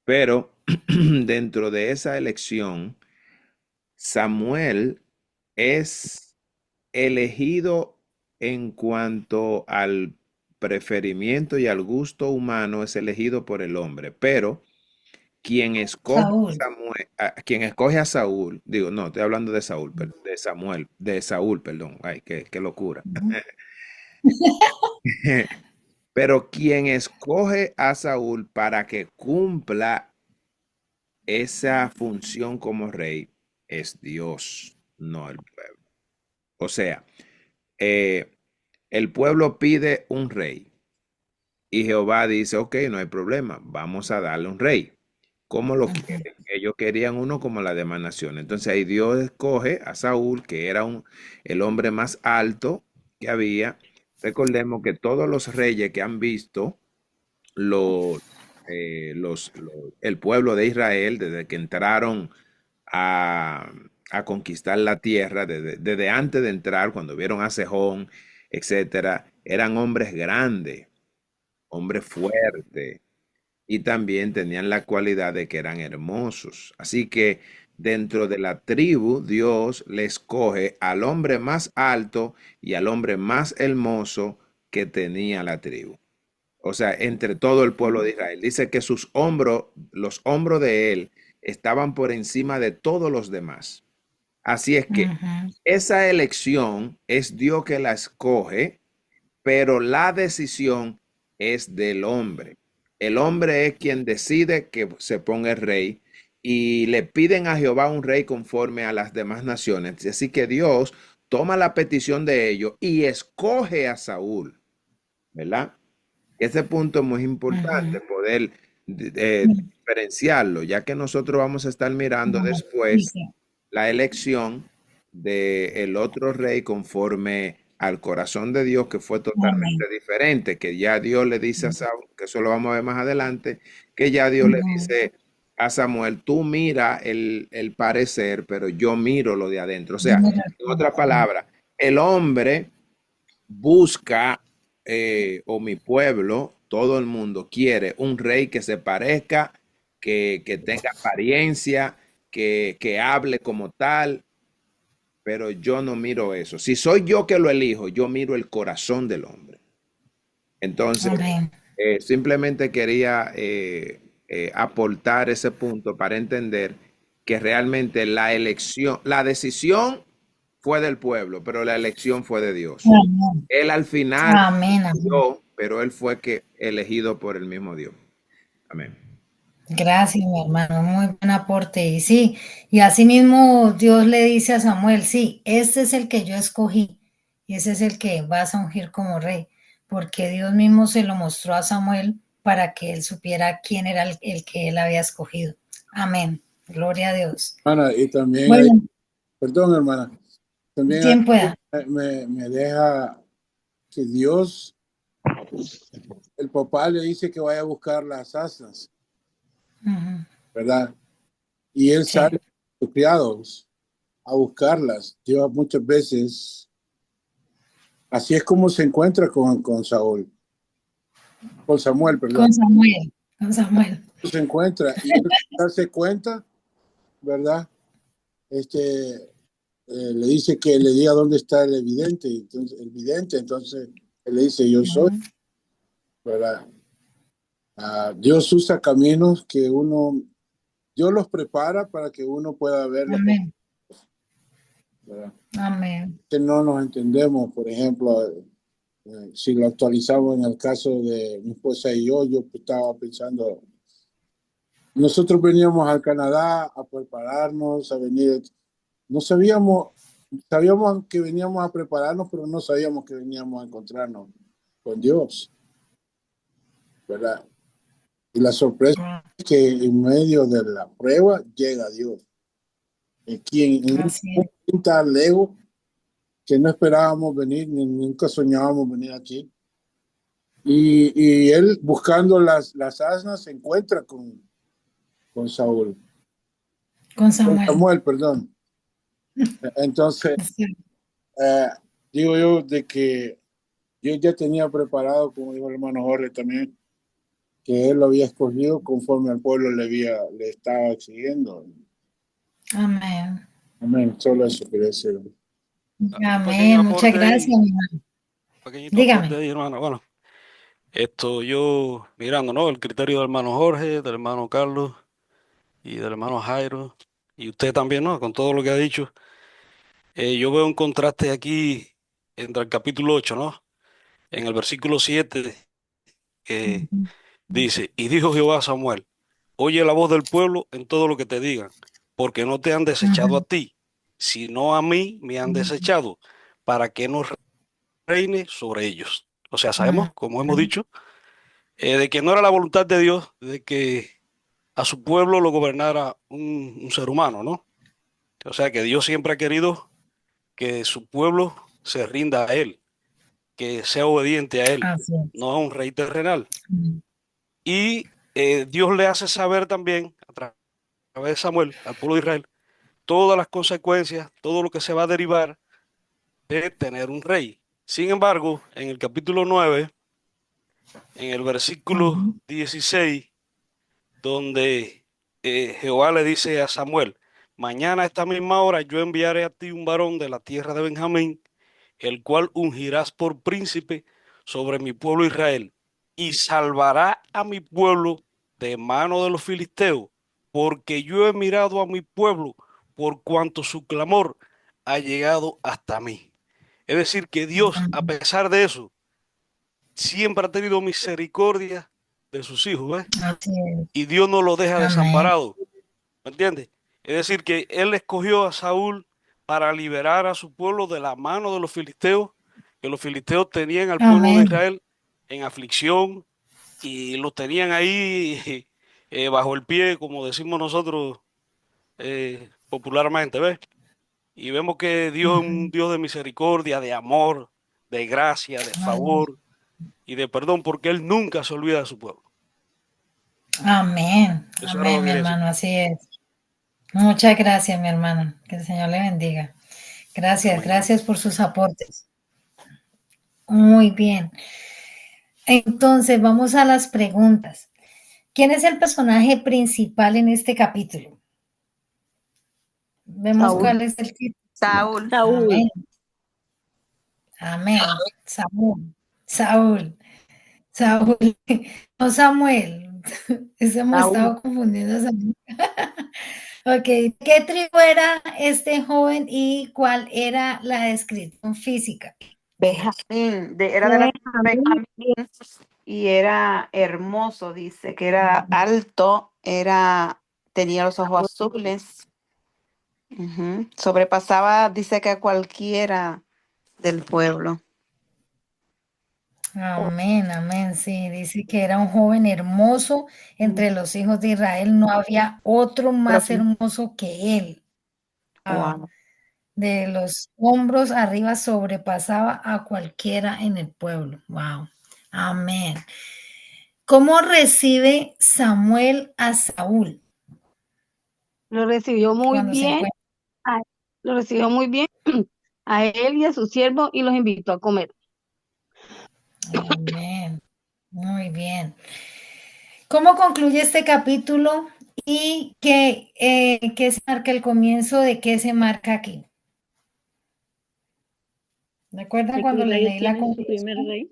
S7: pero dentro de esa elección, Samuel es elegido en cuanto al preferimiento y al gusto humano, es elegido por el hombre, pero quien escoge
S1: Saúl.
S7: quien escoge a Saúl, digo, no, estoy hablando de Saúl, de Saúl, perdón, ay, qué locura. Pero quien escoge a Saúl para que cumpla esa función como rey es Dios, no el pueblo. O sea, eh, el pueblo pide un rey y Jehová dice, ok, no hay problema, vamos a darle un rey. ¿Cómo lo quieren? Ellos querían uno como la demás naciones. Entonces ahí Dios escoge a Saúl, que era el hombre más alto que había. Recordemos que todos los reyes que han visto los, el pueblo de Israel, desde que entraron a, conquistar la tierra, desde antes de entrar, cuando vieron a Sejón, etcétera, eran hombres grandes, hombres fuertes, y también tenían la cualidad de que eran hermosos. Así que dentro de la tribu, Dios le escoge al hombre más alto y al hombre más hermoso que tenía la tribu. O sea, entre todo el pueblo de Israel. Dice que sus hombros, los hombros de él, estaban por encima de todos los demás. Así es que
S1: Ujú.
S7: esa elección es Dios que la escoge, pero la decisión es del hombre. El hombre es quien decide que se ponga el rey y le piden a Jehová un rey conforme a las demás naciones. Así que Dios toma la petición de ellos y escoge a Saúl, ¿verdad? Ese punto es muy importante,
S1: Ujú.
S7: poder diferenciarlo, ya que nosotros vamos a estar mirando
S1: Ujú. Sí,
S7: después
S1: sí.
S7: la elección del otro rey conforme al corazón de Dios, que fue
S1: Amén.
S7: totalmente diferente, que ya Dios le dice a Saúl, que eso lo vamos a ver más adelante, que ya Dios le
S1: Ujú.
S7: dice a Samuel, tú mira el parecer, pero yo miro lo de adentro. O sea,
S1: Mira,
S7: en otras palabras, el hombre busca, o mi pueblo, todo el mundo quiere un rey que se parezca, que tenga apariencia, que hable como tal, pero yo no miro eso. Si soy yo que lo elijo, yo miro el corazón del hombre. Entonces,
S1: amén.
S7: simplemente quería aportar ese punto para entender que realmente la elección, la decisión fue del pueblo, pero la elección fue de Dios.
S1: Amén.
S7: Él al final
S1: Amén. Amén.
S7: decidió, pero él fue que elegido por el mismo Dios. Amén.
S1: Gracias, mi hermano, muy buen aporte. Y sí, y así mismo Dios le dice a Samuel, sí, este es el que yo escogí y ese es el que vas a ungir como rey, porque Dios mismo se lo mostró a Samuel para que él supiera quién era el que él había escogido. Amén. Gloria a Dios.
S5: Hermana, y también hay,
S1: Bueno,
S5: perdón, hermana, también hay
S1: ¿quién
S5: algo
S1: pueda?
S5: que me deja que Dios, el papá le dice que vaya a buscar las asnas,
S1: Ujú.
S5: ¿verdad? Y él
S1: Sí.
S5: sale con sus criados a buscarlas. Lleva muchas veces, así es como se encuentra con Saúl, con Samuel, perdón.
S1: Con Samuel, con Samuel.
S5: Se encuentra y él darse cuenta, ¿verdad? Le dice que le diga dónde está el vidente, entonces él le dice, yo soy,
S1: Ujú.
S5: ¿verdad? Dios usa caminos Dios los prepara para que uno pueda verlos,
S1: Amén.
S5: ¿verdad?
S1: Amén.
S5: Que no nos entendemos, por ejemplo, si lo actualizamos en el caso de mi esposa y yo estaba pensando, nosotros veníamos al Canadá a prepararnos, a venir, no sabíamos que veníamos a prepararnos, pero no sabíamos que veníamos a encontrarnos con Dios, ¿verdad? Y la sorpresa es que en medio de la prueba llega Dios. Aquí en un
S1: Así es.
S5: punto tan lejos que no esperábamos venir, ni nunca soñábamos venir aquí. Y él buscando las asnas se encuentra con Saúl,
S1: Con
S5: con
S1: Samuel.
S5: Samuel, perdón. Entonces,
S1: Sí.
S5: eh, digo yo de que yo ya tenía preparado, como dijo el hermano Jorge también, que él lo había escogido conforme al pueblo le estaba exigiendo.
S1: Amén.
S5: Amén. Solo eso quería decir.
S8: Un pequeño
S1: Amén. Muchas
S8: aporte
S1: gracias,
S8: ahí,
S1: mi hermano.
S8: pequeñito aporte
S1: Dígame.
S8: ahí, hermano. Bueno, esto yo mirando, ¿no? El criterio del hermano Jorge, del hermano Carlos y del hermano Jairo, y usted también, ¿no? Con todo lo que ha dicho. Yo veo un contraste aquí entre el capítulo 8, ¿no? En el versículo 7 que
S1: Ujú.
S8: dice, y dijo Jehová a Samuel, oye la voz del pueblo en todo lo que te digan, porque no te han desechado a
S1: Ujú.
S8: ti, sino a mí me han desechado, para que no reine sobre ellos. O sea, sabemos, como hemos
S1: Ujú.
S8: dicho, de que no era la voluntad de Dios de que a su pueblo lo gobernara un ser humano, ¿no? O sea, que Dios siempre ha querido que su pueblo se rinda a Él, que sea obediente a Él,
S1: Así es.
S8: no a un rey terrenal.
S1: Ujú.
S8: Y Dios le hace saber también, a través de Samuel, al pueblo de Israel, todas las consecuencias, todo lo que se va a derivar de tener un rey. Sin embargo, en el capítulo 9, en el versículo 16, donde Jehová le dice a Samuel, mañana a esta misma hora yo enviaré a ti un varón de la tierra de Benjamín, el cual ungirás por príncipe sobre mi pueblo Israel, y salvará a mi pueblo de mano de los filisteos, porque yo he mirado a mi pueblo por cuanto su clamor ha llegado hasta mí. Es decir, que Dios, a pesar de eso, siempre ha tenido misericordia de sus hijos, ¿ves?
S1: Así es.
S8: Y Dios no lo deja
S1: Amén.
S8: desamparado, ¿me entiendes? Es decir, que Él escogió a Saúl para liberar a su pueblo de la mano de los filisteos, que los filisteos tenían al pueblo de
S1: Amén.
S8: Israel en aflicción y los tenían ahí bajo el pie, como decimos nosotros popularmente, ¿ves? Y vemos que Dios es un Dios de misericordia, de amor, de gracia, de favor y de perdón, porque Él nunca se olvida de su pueblo.
S1: Amén.
S8: Eso era lo
S1: Amén,
S8: que
S1: mi
S8: quería decir.
S1: hermano, así es. Muchas gracias, mi hermano. Que el Señor le bendiga. Gracias,
S8: Amén.
S1: gracias por sus aportes. Muy bien. Entonces, vamos a las preguntas. ¿Quién es el personaje principal en este capítulo? Vemos
S9: Saúl.
S1: cuál es el título.
S4: Saúl.
S9: Saúl.
S1: Amén. Amén. Saúl. Saúl. Saúl. No Samuel. Ese hemos
S9: Saúl.
S1: estado confundiendo a Samuel. Ok. ¿Qué tribu era este joven y cuál era la descripción física?
S4: Benjamín, era de la tribu de
S9: Benjamín.
S4: Benjamín y era hermoso, dice, que era alto, tenía los ojos azules, sobrepasaba, dice que a cualquiera del pueblo.
S1: Amén, amén. Sí, dice que era un joven hermoso entre los hijos de Israel. No había otro más hermoso que él.
S4: Wow.
S1: De los hombros arriba sobrepasaba a cualquiera en el pueblo. Wow. Amén. ¿Cómo recibe Samuel a Saúl
S9: Lo recibió muy
S1: cuando se
S9: bien.
S1: encuentra?
S9: Lo recibió muy bien a él y a su siervo y los invitó a comer.
S1: Amén. Muy bien. ¿Cómo concluye este capítulo y qué se marca el comienzo de qué se marca aquí? ¿Recuerdan
S9: De que
S1: cuando le
S9: Israel
S1: leí la
S9: tiene su primer
S1: conclusión?
S9: rey.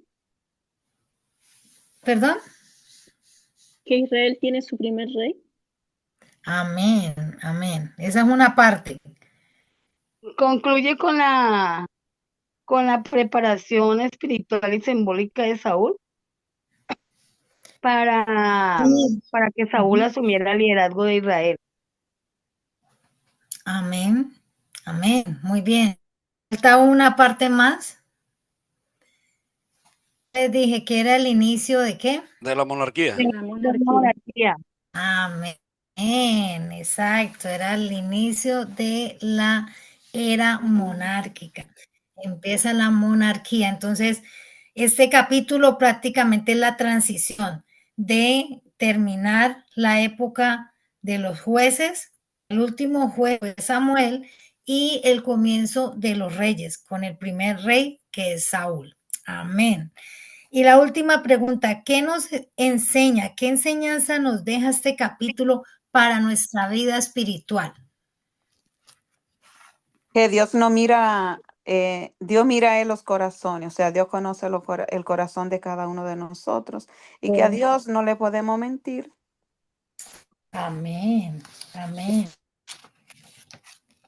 S1: ¿Perdón?
S9: Que Israel tiene su primer rey.
S1: Amén, amén. Esa es una parte.
S9: Concluye con la preparación espiritual y simbólica de Saúl para
S1: Sí.
S9: que Saúl asumiera el liderazgo de Israel.
S1: Amén, amén. Muy bien. ¿Falta una parte más? Les dije que era el inicio de qué.
S8: De la monarquía.
S9: De la monarquía.
S1: Amén, exacto. Era el inicio de la era monárquica. Empieza la monarquía. Entonces, este capítulo prácticamente es la transición de terminar la época de los jueces, el último juez fue Samuel, y el comienzo de los reyes, con el primer rey que es Saúl. Amén. Y la última pregunta, ¿qué nos enseña, qué enseñanza nos deja este capítulo para nuestra vida espiritual?
S4: Que Dios no mira, Dios mira en los corazones, o sea, Dios conoce el corazón de cada uno de nosotros y que a Dios no le podemos mentir.
S1: Amén, amén.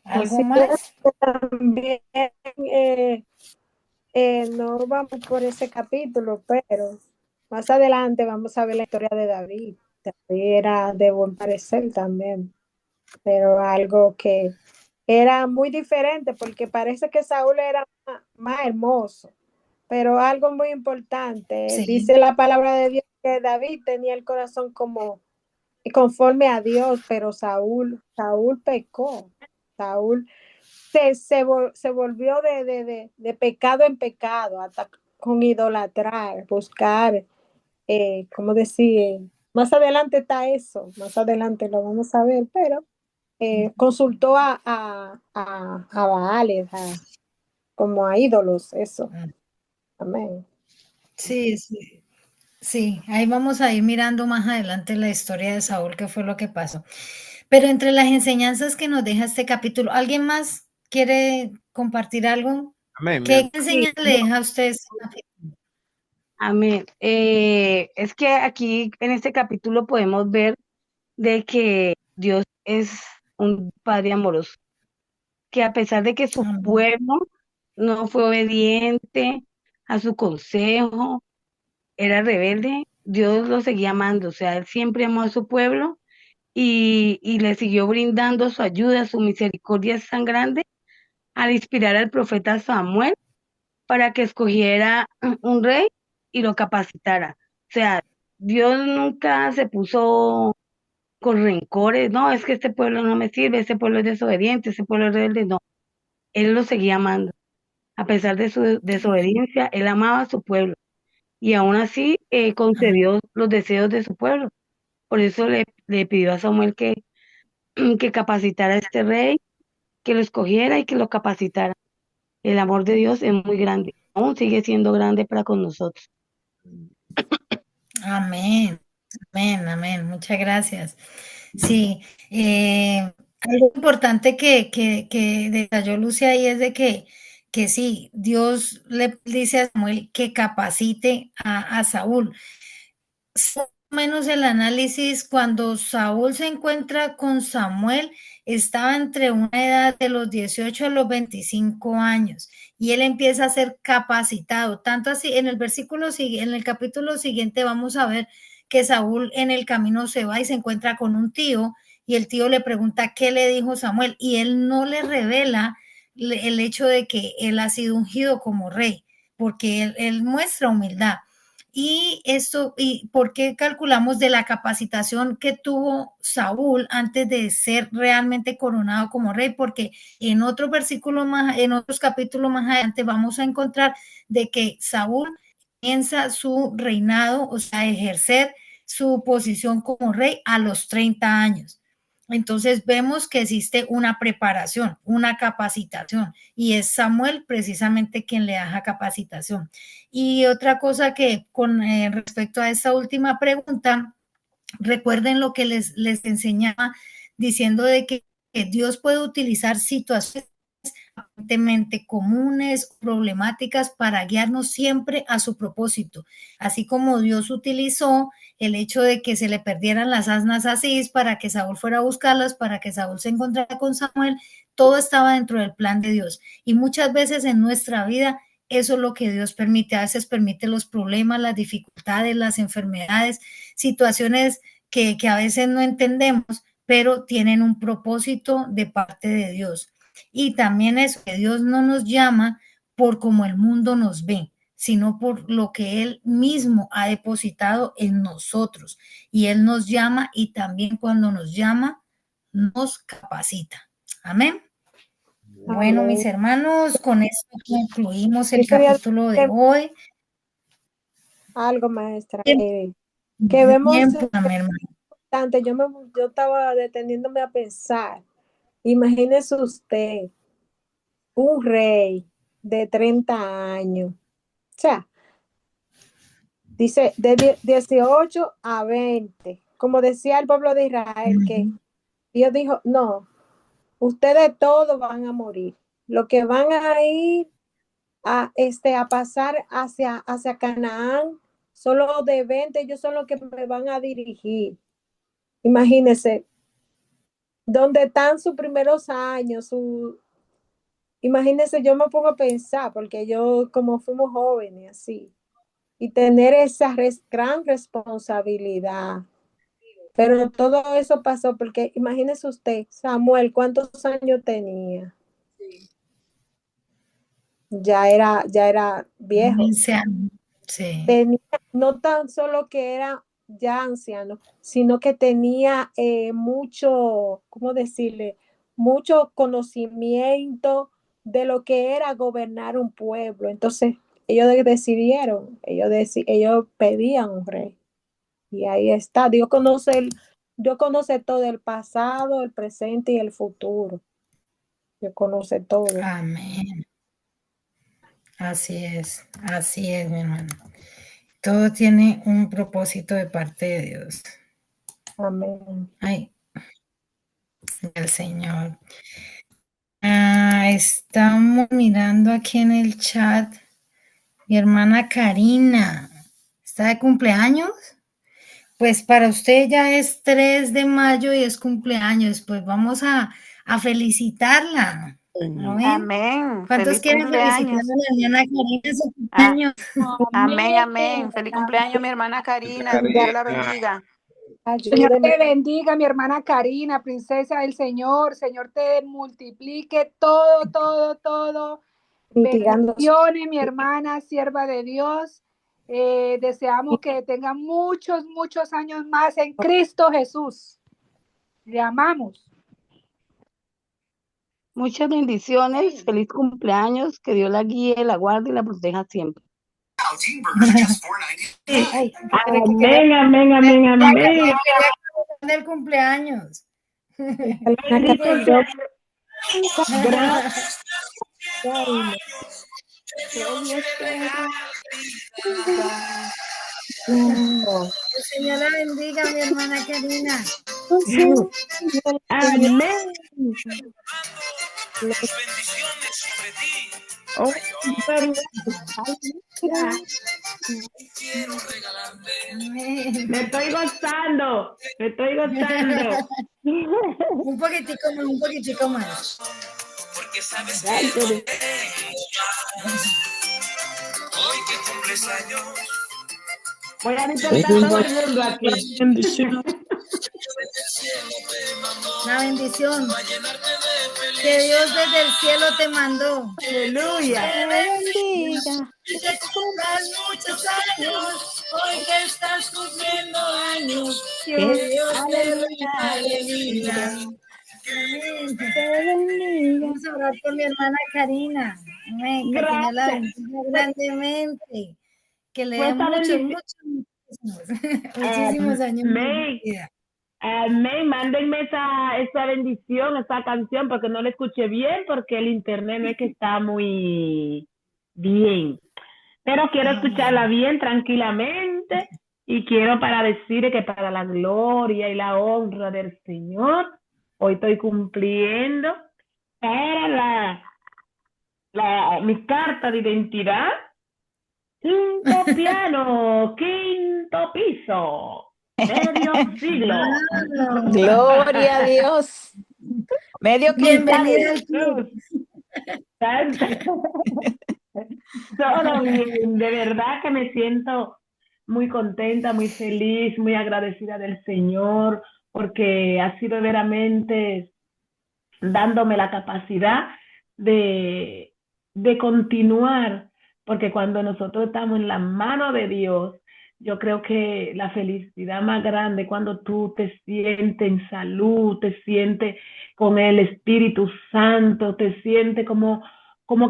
S1: ¿Algo
S10: Así es,
S1: más?
S10: también no vamos por ese capítulo, pero más adelante vamos a ver la historia de David. David era de buen parecer también, pero algo que era muy diferente porque parece que Saúl era más hermoso, pero algo muy importante,
S1: Sí.
S10: dice la palabra de Dios que David tenía el corazón como conforme a Dios, pero Saúl pecó. Saúl se volvió de pecado en pecado, hasta con idolatrar, buscar, ¿cómo decir? Más adelante está eso, más adelante lo vamos a ver, pero consultó a Baales, como a ídolos, eso. Amén.
S1: Sí, sí, sí, ahí vamos a ir mirando más adelante la historia de Saúl, qué fue lo que pasó. Pero entre las enseñanzas que nos deja este capítulo, ¿alguien más quiere compartir algo?
S7: Amén, mi
S1: ¿Qué
S7: hermano.
S9: Sí,
S1: enseñanza le deja a usted este capítulo?
S9: amén. Es que aquí en este capítulo podemos ver de que Dios es un padre amoroso, que a pesar de que su
S1: Amén.
S9: pueblo no fue obediente a su consejo, era rebelde, Dios lo seguía amando, o sea, él siempre amó a su pueblo y le siguió brindando su ayuda, su misericordia es tan grande al inspirar al profeta Samuel para que escogiera un rey y lo capacitara. O sea, Dios nunca se puso con rencores, no, es que este pueblo no me sirve, este pueblo es desobediente, este pueblo es rebelde, no, él lo seguía amando. A pesar de su desobediencia, él amaba a su pueblo y aún así concedió los deseos de su pueblo. Por eso le pidió a Samuel que capacitara a este rey, que lo escogiera y que lo capacitara. El amor de Dios es muy grande, aún sigue siendo grande para con nosotros.
S1: Amén, amén, amén. Muchas gracias. Sí, algo importante que detalló Lucia ahí es de que sí, Dios le dice a Samuel que capacite a Saúl. Más o menos el análisis, cuando Saúl se encuentra con Samuel, estaba entre una edad de los 18 a los 25 años y él empieza a ser capacitado. Tanto así, en el en el capítulo siguiente vamos a ver que Saúl en el camino se va y se encuentra con un tío y el tío le pregunta qué le dijo Samuel y él no le revela el hecho de que él ha sido ungido como rey, porque él muestra humildad. Y esto, ¿y por qué calculamos de la capacitación que tuvo Saúl antes de ser realmente coronado como rey? Porque en otros versículos más, en otros capítulos más adelante vamos a encontrar de que Saúl comienza su reinado, o sea, ejercer su posición como rey a los 30 años. Entonces vemos que existe una preparación, una capacitación, y es Samuel precisamente quien le da capacitación. Y otra cosa que con respecto a esta última pregunta, recuerden lo que les enseñaba diciendo de que Dios puede utilizar situaciones aparentemente comunes, problemáticas, para guiarnos siempre a su propósito. Así como Dios utilizó el hecho de que se le perdieran las asnas a Cis para que Saúl fuera a buscarlas, para que Saúl se encontrara con Samuel, todo estaba dentro del plan de Dios. Y muchas veces en nuestra vida eso es lo que Dios permite. A veces permite los problemas, las dificultades, las enfermedades, situaciones que a veces no entendemos, pero tienen un propósito de parte de Dios. Y también es que Dios no nos llama por como el mundo nos ve, sino por lo que Él mismo ha depositado en nosotros. Y Él nos llama y también cuando nos llama, nos capacita. Amén. Bueno, mis
S10: Amén.
S1: hermanos, con esto concluimos el
S10: Yo quería
S1: capítulo de
S10: decir
S1: hoy.
S10: algo, maestra, que
S1: Bien,
S10: vemos
S1: pues, mi hermano.
S10: importante. Yo estaba deteniéndome a pensar. Imagínese usted, un rey de 30 años. O sea, dice de 18 a 20. Como decía el pueblo de Israel, que Dios dijo, no, ustedes todos van a morir. Lo que van a ir a pasar hacia Canaán, solo de 20, ellos son los que me van a dirigir. Imagínense, ¿dónde están sus primeros años? Imagínense, yo me pongo a pensar, porque yo, como fuimos jóvenes, así, y tener esa gran responsabilidad. Pero todo eso pasó porque imagínese usted, Samuel, ¿cuántos años tenía? Ya era viejo.
S1: Sí.
S10: Tenía, no tan solo que era ya anciano, sino que tenía mucho, ¿cómo decirle? Mucho conocimiento de lo que era gobernar un pueblo. Entonces, ellos decidieron, ellos pedían un rey. Y ahí está, Dios conoce todo el pasado, el presente y el futuro. Dios conoce todo.
S1: Amén. Así es, mi hermano. Todo tiene un propósito de parte de Dios.
S10: Amén.
S1: Ay, el Señor. Estamos mirando aquí en el chat. Mi hermana Karina, ¿está de cumpleaños? Pues para usted ya es 3 de mayo y es cumpleaños. Pues vamos a felicitarla. ¿No ven?
S4: Amén.
S1: ¿Cuántos
S4: Feliz
S1: quieren felicitar a
S4: cumpleaños.
S1: la hermana Karina en su
S4: Ah,
S1: cumpleaños?
S4: amén, amén. Feliz cumpleaños, mi hermana Karina. Dios la bendiga.
S11: Señor
S10: Ayúdeme.
S11: te bendiga, mi hermana Karina, princesa del Señor. Señor te multiplique todo, todo, todo.
S10: Mitigando.
S11: Bendiciones, mi hermana, sierva de Dios. Deseamos que tenga muchos, muchos años más en Cristo Jesús. Le amamos.
S9: Muchas bendiciones, feliz cumpleaños, que Dios la guíe, la guarde y la proteja siempre.
S10: Ay,
S12: Amén, amén, amén, amén.
S1: Del cumpleaños.
S10: hermana
S12: Gracias.
S10: Karina.
S4: Que Dios te bendiga.
S1: El Señor la bendiga, mi hermana Karina.
S12: Amén. Oh, verdad.
S1: Amén.
S12: Me estoy gozando, me estoy gozando.
S1: Un poquitico más.
S13: Porque sabes que
S12: Gracias.
S13: no hoy que cumples años.
S12: Voy a despertar a todo el mundo aquí.
S1: Una bendición que Dios desde el cielo te mandó.
S12: Aleluya.
S10: Te bendiga.
S1: Y que cumplas muchos años, hoy que estás cumpliendo años. Que Dios te bendiga de vida. Amén.
S10: Te bendiga.
S1: Vamos a orar por mi hermana Karina. Amén. Que el Señor la bendiga grandemente. Que le dé muchísimos años de vida.
S12: Amén. Mándenme esa bendición, esa canción, porque no la escuché bien, porque el internet no es que está muy bien. Pero quiero escucharla bien, tranquilamente, y quiero para decir que para la gloria y la honra del Señor, hoy estoy cumpliendo para mi carta de identidad, 5 piano, 5º piso. Medio siglo.
S4: Gloria a Dios. Medio
S1: Bienvenida al
S12: club. Todo bien. De verdad que me siento muy contenta, muy feliz, muy agradecida del Señor, porque ha sido veramente dándome la capacidad de continuar, porque cuando nosotros estamos en la mano de Dios, yo creo que la felicidad más grande cuando tú te sientes en salud, te sientes con el Espíritu Santo, te sientes como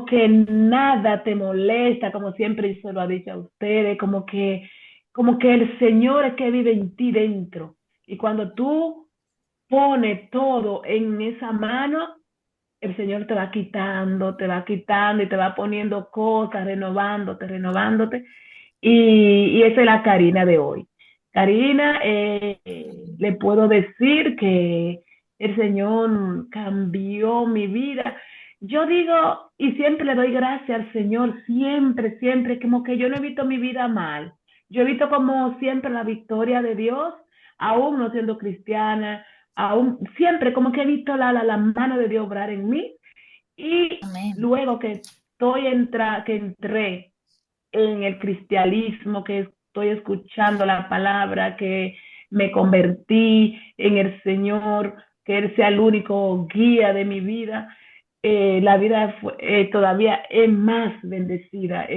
S12: que nada te molesta, como siempre se lo ha dicho a ustedes, como que el Señor es que vive en ti dentro. Y cuando tú pones todo en esa mano, el Señor te va quitando y te va poniendo cosas, renovándote. Y esa es la Karina de hoy. Karina, le puedo decir que el Señor cambió mi vida. Yo digo, y siempre le doy gracias al Señor, siempre, como que yo no he visto mi vida mal. Yo he visto como siempre la victoria de Dios, aún no siendo cristiana, aún siempre como que he visto la mano de Dios obrar en mí. Y
S1: Amén.
S12: luego que entré en el cristianismo, que estoy escuchando la palabra, que me convertí en el Señor, que Él sea el único guía de mi vida, la vida todavía es más bendecida,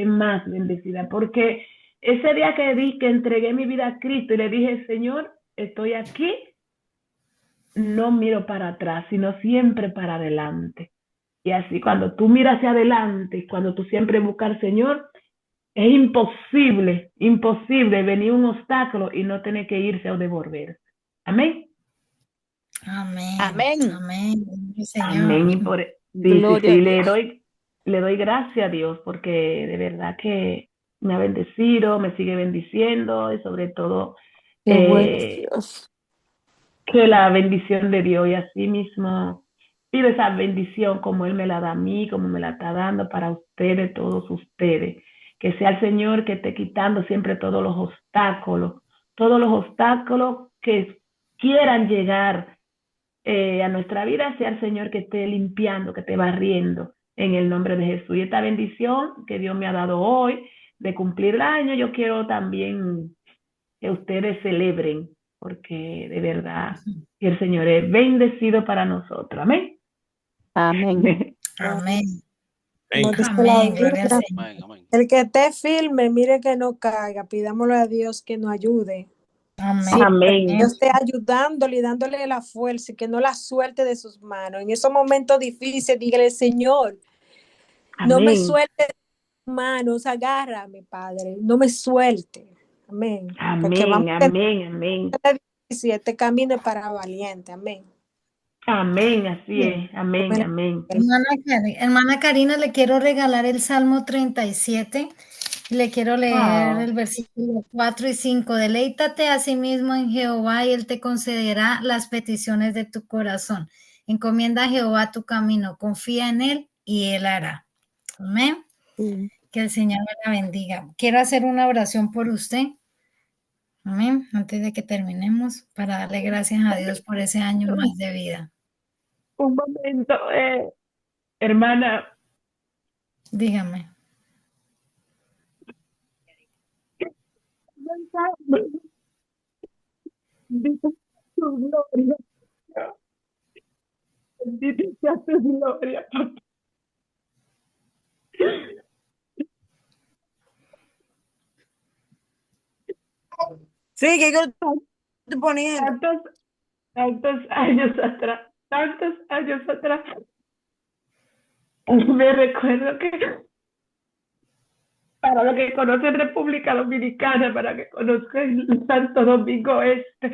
S12: porque ese día que entregué mi vida a Cristo y le dije, Señor, estoy aquí, no miro para atrás, sino siempre para adelante. Y así cuando tú miras hacia adelante, cuando tú siempre buscas al Señor, es imposible venir un obstáculo y no tener que irse o devolverse. Amén.
S1: Amén.
S4: Amén.
S1: Amén. Señor.
S12: Amén. Y
S4: Gloria a
S12: le
S4: Dios.
S12: doy le doy gracias a Dios porque de verdad que me ha bendecido, me sigue bendiciendo y sobre todo
S14: Qué bueno,
S12: eh,
S14: Dios.
S12: que la bendición de Dios y así mismo pido esa bendición como Él me la da a mí, como me la está dando para ustedes, todos ustedes. Que sea el Señor que esté quitando siempre todos los obstáculos que quieran llegar a nuestra vida, sea el Señor que esté limpiando, que esté barriendo en el nombre de Jesús. Y esta bendición que Dios me ha dado hoy de cumplir el año, yo quiero también que ustedes celebren, porque de verdad que el Señor es bendecido para nosotros. Amén.
S14: Amén.
S1: Amén.
S10: Como dice la
S1: Amén. Gloria al
S10: Biblia,
S1: Señor.
S8: Amén, amén.
S10: el que esté firme, mire que no caiga. Pidámosle a Dios que nos ayude.
S1: Amén.
S12: Amén.
S10: Dios esté ayudándole y dándole la fuerza y que no la suelte de sus manos. En esos momentos difíciles, dígale, Señor, no me
S12: Amén.
S10: suelte de tus manos, agárrame, Padre, no me suelte. Amén. Porque
S12: Amén,
S10: vamos a
S12: amén, amén.
S10: tener difícil, este camino es para valiente. Amén.
S12: Amén, así es. Amén, amén.
S1: Hermana Karina, le quiero regalar el Salmo 37. Le quiero leer
S12: Ah,
S1: el versículo 4 y 5. Deleítate a sí mismo en Jehová y Él te concederá las peticiones de tu corazón. Encomienda a Jehová tu camino, confía en Él y Él hará. Amén. Que el Señor me la bendiga. Quiero hacer una oración por usted. Amén. Antes de que terminemos, para darle gracias a Dios por ese año más de vida.
S12: un momento, hermana,
S1: Dígame.
S12: bendita tu gloria, bendita sea tu gloria, papá.
S14: Sí, que yo estoy poniendo.
S12: Tantos años atrás, me recuerdo que para los que conocen República Dominicana, para que conozcan Santo Domingo Este,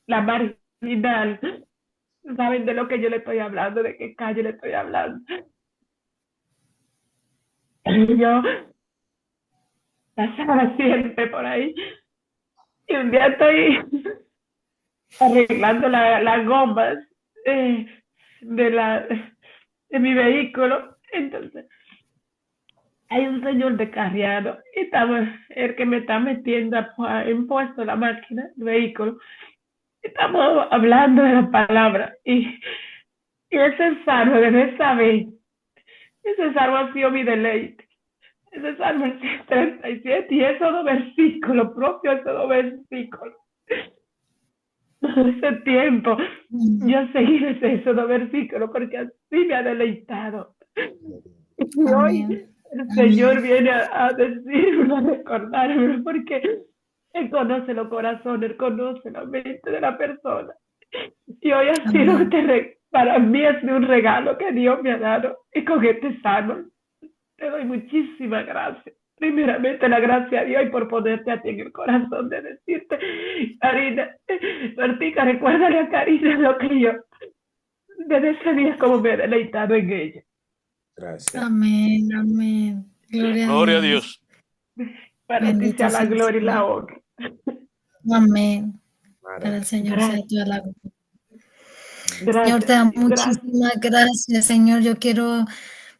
S12: la marginal, saben de lo que yo le estoy hablando, de qué calle le estoy hablando. Y yo pasaba siempre por ahí. Y un día estoy arreglando las gomas de mi vehículo. Entonces, hay un señor descarriado y estaba el que me está metiendo en puesto la máquina, el vehículo. Estamos hablando de la palabra y ese salmo, desde esa vez, ese salmo ha sido mi deleite. Ese salmo es 37 y esos dos versículos, esos dos versículos. Ese tiempo, yo seguí esos dos versículos porque así me ha deleitado. Y hoy el Señor viene a decirme, a recordarme, porque Él conoce los corazones, Él conoce la mente de la persona. Y hoy ha sido para mí ha sido un regalo que Dios me ha dado. Y con este salmo te doy muchísimas gracias. Primeramente la gracia a Dios y por ponerte a ti en el corazón de decirte, Karina, Martica, recuérdale a Karina lo que yo, desde ese día como me he deleitado en ella.
S2: Gracias.
S1: Amén, amén.
S8: Gloria a Dios.
S12: Para ti sea la gloria y la honra.
S1: Amén. Para el Señor sea toda la gloria. Señor, te damos muchísimas gracias, Señor. Yo quiero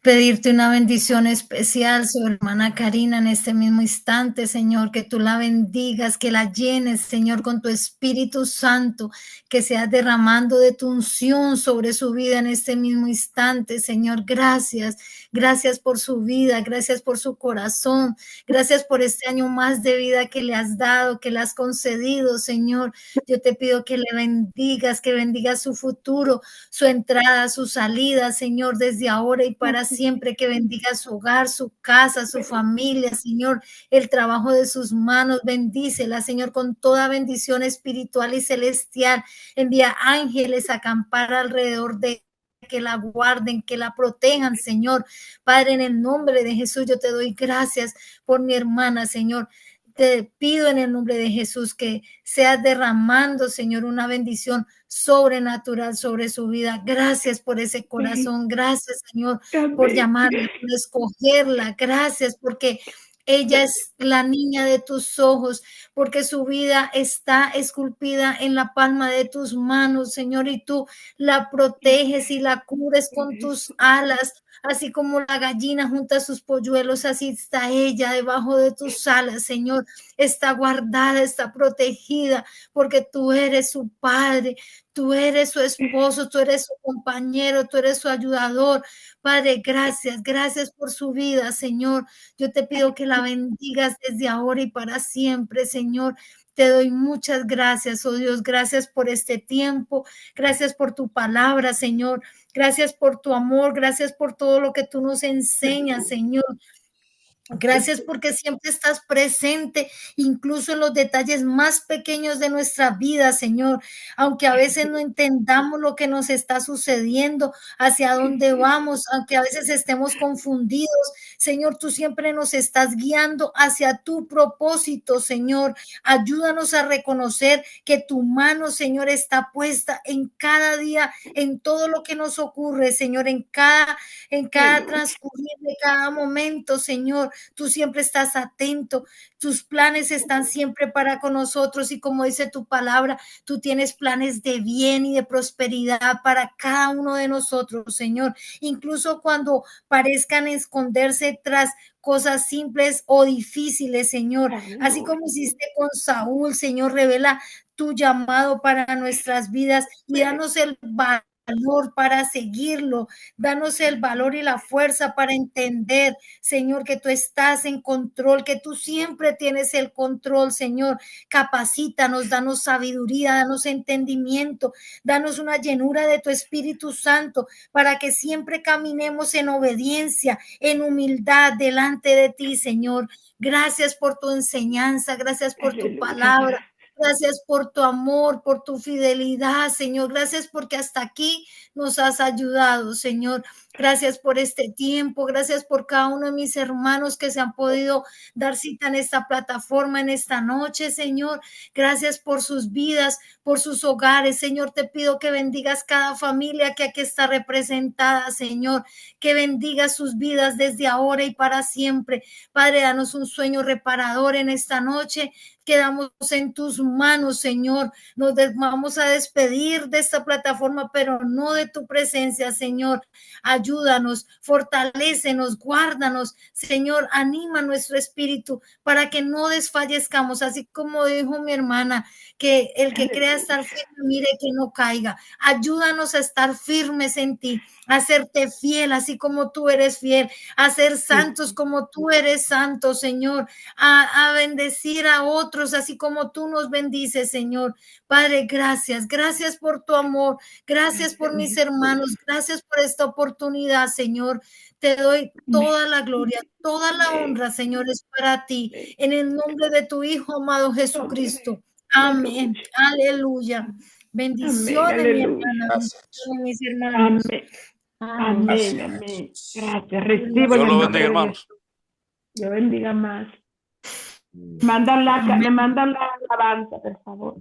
S1: pedirte una bendición especial sobre hermana Karina en este mismo instante, Señor, que tú la bendigas, que la llenes, Señor, con tu Espíritu Santo, que seas derramando de tu unción sobre su vida en este mismo instante, Señor. Gracias, gracias por su vida, gracias por su corazón, gracias por este año más de vida que le has dado, que le has concedido, Señor. Yo te pido que le bendigas, que bendigas su futuro, su entrada, su salida, Señor, desde ahora y para siempre, que bendiga su hogar, su casa, su familia, Señor, el trabajo de sus manos, bendícela, Señor, con toda bendición espiritual y celestial. Envía ángeles a acampar alrededor de que la guarden, que la protejan, Señor. Padre, en el nombre de Jesús, yo te doy gracias por mi hermana, Señor. Te pido en el nombre de Jesús que seas derramando, Señor, una bendición sobrenatural sobre su vida. Gracias por ese corazón. Gracias, Señor, por llamarla, por escogerla. Gracias porque ella es la niña de tus ojos, porque su vida está esculpida en la palma de tus manos, Señor, y tú la proteges y la cubres con tus alas. Así como la gallina junta sus polluelos, así está ella debajo de tus alas, Señor. Está guardada, está protegida, porque tú eres su padre, tú eres su esposo, tú eres su compañero, tú eres su ayudador. Padre, gracias, gracias por su vida, Señor. Yo te pido que la bendigas desde ahora y para siempre, Señor. Te doy muchas gracias, oh Dios. Gracias por este tiempo. Gracias por tu palabra, Señor. Gracias por tu amor. Gracias por todo lo que tú nos enseñas, Señor. Gracias porque siempre estás presente, incluso en los detalles más pequeños de nuestra vida, Señor. Aunque a veces no entendamos lo que nos está sucediendo, hacia dónde vamos, aunque a veces estemos confundidos, Señor, tú siempre nos estás guiando hacia tu propósito, Señor. Ayúdanos a reconocer que tu mano, Señor, está puesta en cada día, en todo lo que nos ocurre, Señor, en cada transcurrir de cada momento, Señor. Tú siempre estás atento, tus planes están siempre para con nosotros y como dice tu palabra, tú tienes planes de bien y de prosperidad para cada uno de nosotros, Señor. Incluso cuando parezcan esconderse tras cosas simples o difíciles, Señor. Así como hiciste con Saúl, Señor, revela tu llamado para nuestras vidas y danos el valor para seguirlo, danos el valor y la fuerza para entender, Señor, que tú estás en control, que tú siempre tienes el control, Señor. Capacítanos, danos sabiduría, danos entendimiento, danos una llenura de tu Espíritu Santo para que siempre caminemos en obediencia, en humildad delante de ti, Señor. Gracias por tu enseñanza, gracias por tu palabra. Gracias por tu amor, por tu fidelidad, Señor. Gracias porque hasta aquí nos has ayudado, Señor. Gracias por este tiempo. Gracias por cada uno de mis hermanos que se han podido dar cita en esta plataforma en esta noche, Señor. Gracias por sus vidas, por sus hogares. Señor, te pido que bendigas cada familia que aquí está representada, Señor. Que bendigas sus vidas desde ahora y para siempre. Padre, danos un sueño reparador en esta noche. Quedamos en tus manos, Señor. Nos vamos a despedir de esta plataforma, pero no de tu presencia, Señor. Ayúdanos, fortalécenos, guárdanos, Señor. Anima nuestro espíritu para que no desfallezcamos, así como dijo mi hermana, que el que crea estar firme, mire que no caiga. Ayúdanos a estar firmes en ti, a serte fiel, así como tú eres fiel, a ser santos como tú eres santo, Señor, a bendecir a otros, así como tú nos bendices, Señor. Padre, gracias, gracias por tu amor, gracias por mis hermanos, gracias por esta oportunidad, Señor. Te doy toda la gloria, toda la honra, Señor, es para ti, en el nombre de tu Hijo amado Jesucristo. Amén. Aleluya. Bendiciones, mi hermana. Bendiciones, mis hermanos.
S12: Amén, amén. Gracias. Recibo
S8: Dios lo bendiga, hermanos.
S12: Dios bendiga más. Me mandan la alabanza, por favor.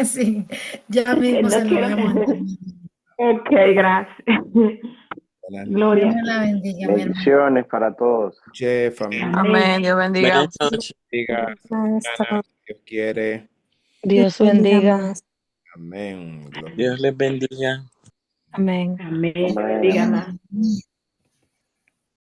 S1: Sí, ya mismo se lo voy a mandar.
S12: Ok, gracias. Gloria.
S1: Dios me la bendiga, mi hermano.
S6: Bendiciones para todos.
S7: Che, familia.
S15: Amén. Dios bendiga.
S7: Dios quiere.
S15: Dios bendiga.
S7: Amén.
S16: Dios les bendiga.
S15: Amén.
S12: Amén. Bendiga más.